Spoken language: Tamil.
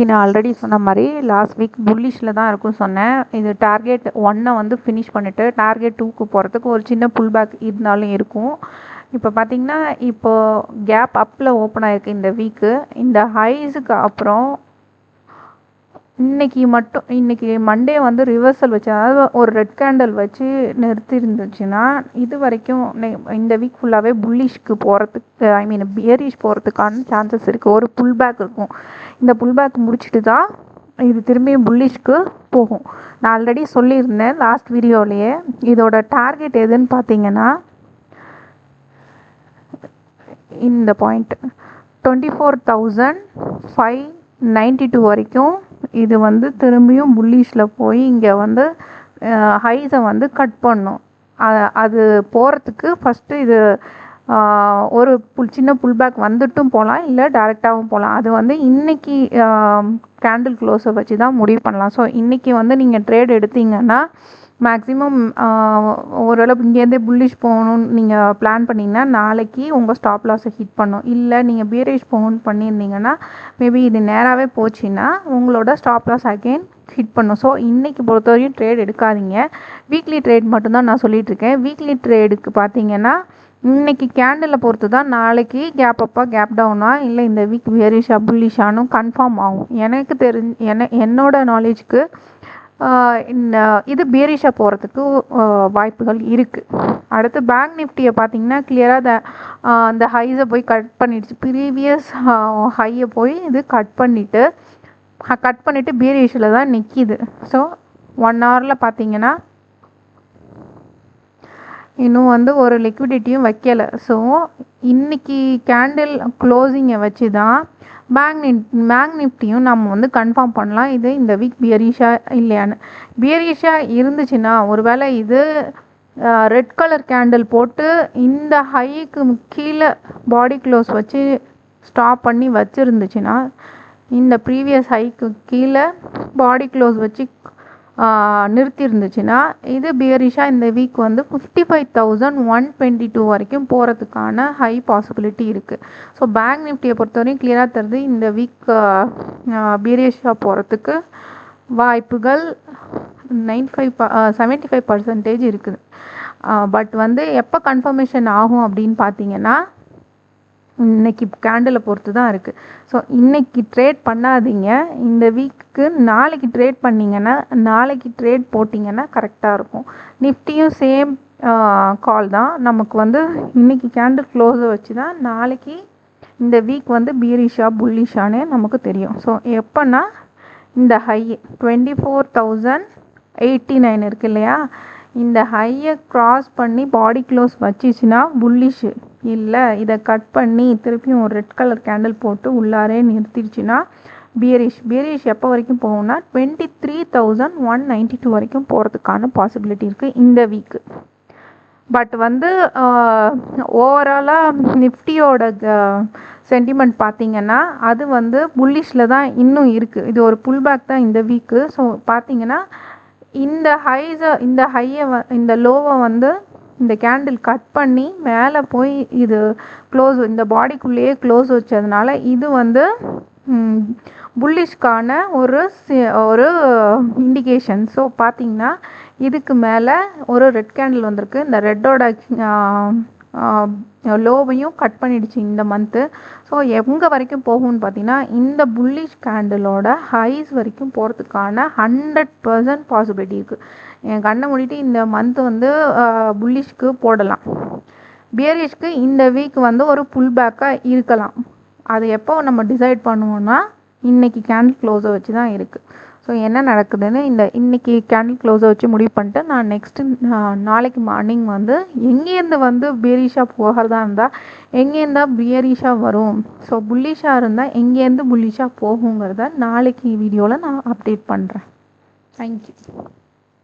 நான் ஆல்ரெடி சொன்ன மாதிரி லாஸ்ட் வீக் புல்லிஷில் தான் இருக்கும்னு சொன்னேன். இது டார்கெட் 1 வந்து ஃபினிஷ் பண்ணிவிட்டு டார்கெட் 2க்கு போகிறதுக்கு ஒரு சின்ன புல் பேக் இருந்தாலும் இருக்கும். இப்போ பார்த்தீங்கன்னா இப்போ கேப் அப்பில் ஓப்பன் ஆகிருக்கு இந்த வீக்கு. இந்த ஹைஸுக்கு அப்புறம் இன்னைக்கு மண்டே வந்து ரிவர்சல் வச்சு, அதாவது ஒரு ரெட் கேண்டில் வச்சு நிறுத்தி இருந்துச்சுன்னா இது வரைக்கும் இந்த வீக் ஃபுல்லாகவே புல்லிஷ்க்கு போகிறதுக்கு, ஐ மீன் பியரிஷ் போகிறதுக்கான சான்சஸ் இருக்குது. ஒரு புல் பேக் இருக்கும். இந்த புல் பேக் முடிச்சுட்டு தான் இது திரும்பியும் புல்லிஷ்க்கு போகும். நான் ஆல்ரெடி சொல்லியிருந்தேன் லாஸ்ட் வீடியோலேயே. இதோட டார்கெட் எதுன்னு பார்த்தீங்கன்னா இந்த பாயிண்ட் 24,592 வரைக்கும் இது வந்து திரும்பியும் புல்லிஷில் போய் இங்கே வந்து ஹைஸை வந்து கட் பண்ணும். அது போகிறதுக்கு ஃபஸ்ட்டு இது ஒரு சின்ன புல் பேக் வந்துட்டும் போகலாம், இல்லை டேரெக்டாகவும் போகலாம். அது வந்து இன்றைக்கி கேண்டில் க்ளோஸை வச்சு தான் முடிவு பண்ணலாம். ஸோ இன்றைக்கி வந்து நீங்கள் ட்ரேட் எடுத்தீங்கன்னா மேக்ஸிமம் ஓரளவு இங்கேருந்தே புல்லிஷ் போகணும்னு நீங்கள் பிளான் பண்ணிங்கன்னா நாளைக்கு உங்கள் ஸ்டாப் லாஸை ஹிட் பண்ணும். இல்லை நீங்கள் பியரிஷ் போகணும்னு பண்ணியிருந்தீங்கன்னா மேபி இது நேராகவே போச்சுன்னா உங்களோட ஸ்டாப் லாஸ் அகெயின் ஹிட் பண்ணும். ஸோ இன்றைக்கி பொறுத்தவரையும் ட்ரேட் எடுக்காதீங்க. வீக்லி ட்ரேட் மட்டும்தான் நான் சொல்லிகிட்ருக்கேன். வீக்லி ட்ரேடுக்கு பார்த்தீங்கன்னா இன்றைக்கி கேண்டிலை பொறுத்து தான் நாளைக்கு கேப் அப்பா கேப் டவுனா இல்லை இந்த வீக் பியரிஷா புல்லிஷானு கன்ஃபார்ம் ஆகும். எனக்கு என்னோட நாலேஜுக்கு இது பியரிஷாக போகிறதுக்கு வாய்ப்புகள் இருக்குது. அடுத்து பேங்க் நிஃப்டியை பார்த்தீங்கன்னா கிளியராக அந்த ஹைஸை போய் கட் பண்ணிடுச்சு. ப்ரீவியஸ் ஹையை போய் இது கட் பண்ணிவிட்டு பியரிஷில் தான் நிற்கிது. ஸோ 1 ஹவரில் பார்த்தீங்கன்னா இன்னும் வந்து ஒரு லிக்விடிட்டியும் வைக்கலை. ஸோ இன்றைக்கி கேண்டில் க்ளோசிங்கை வச்சு தான் பேங்க் நிஃப்டியும் நம்ம வந்து கன்ஃபார்ம் பண்ணலாம் இது இந்த வீக் பியரிஷா இல்லையான்னு. பியரிஷா இருந்துச்சுன்னா ஒருவேளை இது ரெட் கலர் கேண்டில் போட்டு இந்த ஹைக்கு கீழே பாடி க்ளோஸ் வச்சு ஸ்டாப் பண்ணி வச்சுருந்துச்சுன்னா, இந்த ப்ரீவியஸ் ஹைக்கு கீழே பாடி க்ளோஸ் வச்சு நிறுத்தி இருந்துச்சுன்னா இது பியரிஷாக இந்த வீக் வந்து 55,122 வரைக்கும் போகிறதுக்கான ஹை பாசிபிலிட்டி இருக்குது. ஸோ பேங்க் நிஃப்டியை பொறுத்தவரையும் கிளியராக தருது இந்த வீக் பியரிஷாக போகிறதுக்கு வாய்ப்புகள் 75% இருக்குது. பட் வந்து எப்போ கன்ஃபர்மேஷன் ஆகும் அப்படின்னு பார்த்தீங்கன்னா இன்றைக்கி கேண்டிலை பொறுத்து தான் இருக்குது. ஸோ இன்றைக்கி ட்ரேட் பண்ணாதீங்க. இந்த வீக்கு நாளைக்கு ட்ரேட் பண்ணிங்கன்னா, நாளைக்கு ட்ரேட் போட்டிங்கன்னா கரெக்டாக இருக்கும். நிஃப்டியும் சேம் கால் தான். நமக்கு வந்து இன்றைக்கி கேண்டில் க்ளோஸை வச்சு தான் நாளைக்கு இந்த வீக் வந்து பியரிஷா புல்லிஷானே நமக்கு தெரியும். ஸோ எப்போன்னா இந்த ஹை 24,089 இருக்குது இல்லையா, இந்த ஹையை க்ராஸ் பண்ணி பாடி க்ளோஸ் வச்சிச்சுன்னா புல்லிஷு, இல்லை இதை கட் பண்ணி திருப்பியும் ஒரு ரெட் கலர் கேண்டில் போட்டு உள்ளாரே நிறுத்திடுச்சுன்னா பியரிஷ் எப்போ வரைக்கும் போகும்னா 23,192 வரைக்கும் போகிறதுக்கான பாசிபிலிட்டி இருக்குது இந்த வீக்கு. பட் வந்து ஓவராலாக நிஃப்டியோட சென்டிமெண்ட் பார்த்தீங்கன்னா அது வந்து புல்லிஷில் தான் இன்னும் இருக்குது. இது ஒரு புல் பேக் தான் இந்த வீக்கு. ஸோ பார்த்தீங்கன்னா இந்த இந்த லோவை வந்து இந்த கேண்டில் கட் பண்ணி மேலே போய் இது க்ளோஸ், இந்த பாடிக்குள்ளேயே க்ளோஸ் வச்சதுனால இது வந்து புல்லிஷ்கான ஒரு இண்டிகேஷன். ஸோ பார்த்தீங்கன்னா இதுக்கு மேலே ஒரு ரெட் கேண்டில் வந்திருக்கு. இந்த ரெட்டோட லோவையும் கட் பண்ணிடுச்சு இந்த மந்த்து. ஸோ எங்கே வரைக்கும் போகும்னு பார்த்தீங்கன்னா இந்த புல்லிஷ் கேண்டிலோட ஹைஸ் வரைக்கும் போகிறதுக்கான 100% பாசிபிலிட்டி இருக்குது. என் கண்ணை மூடிட்டு இந்த மந்த் வந்து புல்லிஷ்க்கு போடலாம். பியரிஷ்க்கு இந்த வீக் வந்து ஒரு புல் பேக்காக இருக்கலாம். அது எப்போ நம்ம டிசைட் பண்ணுவோன்னா இன்றைக்கி கேண்டில் க்ளோஸை வச்சு தான் இருக்குது. ஸோ என்ன நடக்குதுன்னு இன்றைக்கி கேண்டில் க்ளோஸை வச்சு முடிவு பண்ணிட்டு நான் நாளைக்கு மார்னிங் வந்து எங்கேருந்து வந்து பியரிஷாக போகிறதா இருந்தால் எங்கேருந்தா பியரிஷாக வரும், ஸோ புல்லிஷாக இருந்தால் எங்கேருந்து புல்லிஷாக போகுங்கிறத நாளைக்கு வீடியோவில் நான் அப்டேட் பண்ணுறேன். தேங்க்யூ.